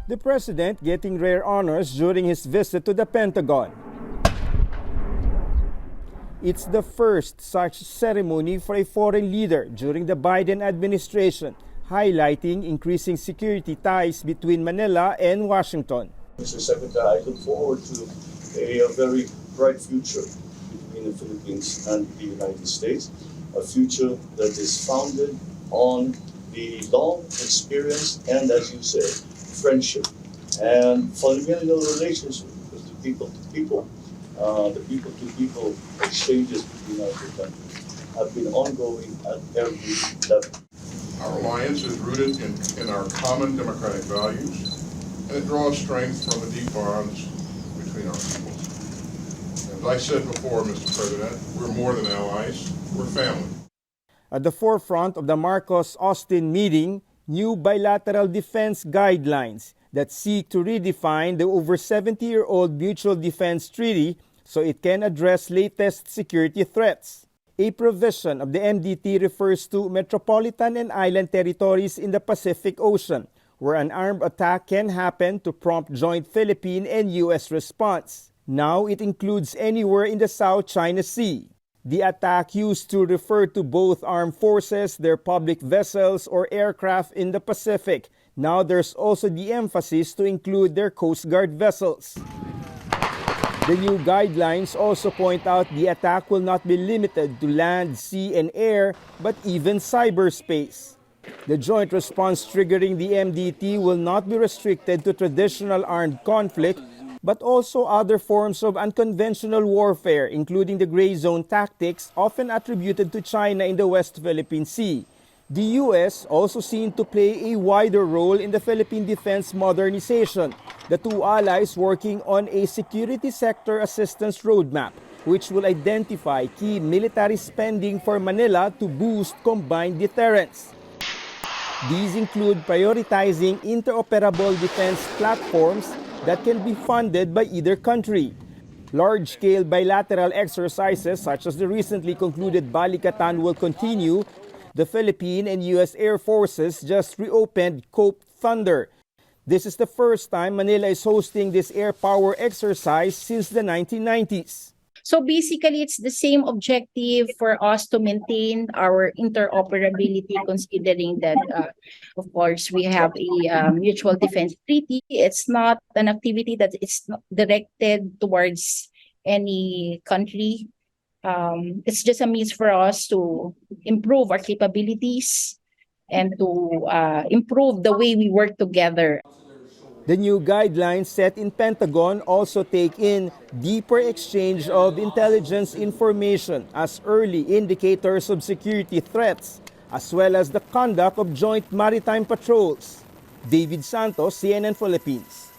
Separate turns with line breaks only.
The president getting rare honors during his visit to the Pentagon. It's the first such ceremony for a foreign leader during the Biden administration, highlighting increasing security ties between Manila and Washington.
Mr. Secretary, I look forward to a very bright future between the Philippines and the United States, a future that is founded on the long experience and, as you say, friendship and familial relationship with the people-to-people. The people-to-people exchanges between our two countries have been ongoing at every level.
Our alliance is rooted in our common democratic values, and it draws strength from the deep bonds between our peoples. As I said before, Mr. President, we're more than allies, we're family.
At the forefront of the Marcos-Austin meeting, new bilateral defense guidelines that seek to redefine the over 70-year-old Mutual Defense Treaty so it can address latest security threats. A provision of the MDT refers to metropolitan and island territories in the Pacific Ocean, where an armed attack can happen to prompt joint Philippine and U.S. response. Now it includes anywhere in the South China Sea. The attack used to refer to both armed forces, their public vessels, or aircraft in the Pacific. Now there's also the emphasis to include their Coast Guard vessels. The new guidelines also point out the attack will not be limited to land, sea, and air, but even cyberspace. The joint response triggering the MDT will not be restricted to traditional armed conflict, but also other forms of unconventional warfare, including the gray zone tactics often attributed to China in the West Philippine Sea. The U.S. also seen to play a wider role in the Philippine defense modernization, the two allies working on a security sector assistance roadmap, which will identify key military spending for Manila to boost combined deterrence. These include prioritizing interoperable defense platforms that can be funded by either country. Large-scale bilateral exercises such as the recently concluded Balikatan will continue. The Philippine and U.S. Air Forces just reopened Cape Thunder. This is the first time Manila is hosting this air power exercise since the 1990s.
So basically, it's the same objective for us to maintain our interoperability, considering that, of course, we have a mutual defense treaty. It's not an activity that is directed towards any country. It's just a means for us to improve our capabilities and to improve the way we work together.
The new guidelines set in Pentagon also take in deeper exchange of intelligence information as early indicators of security threats, as well as the conduct of joint maritime patrols. David Santos, CNN Philippines.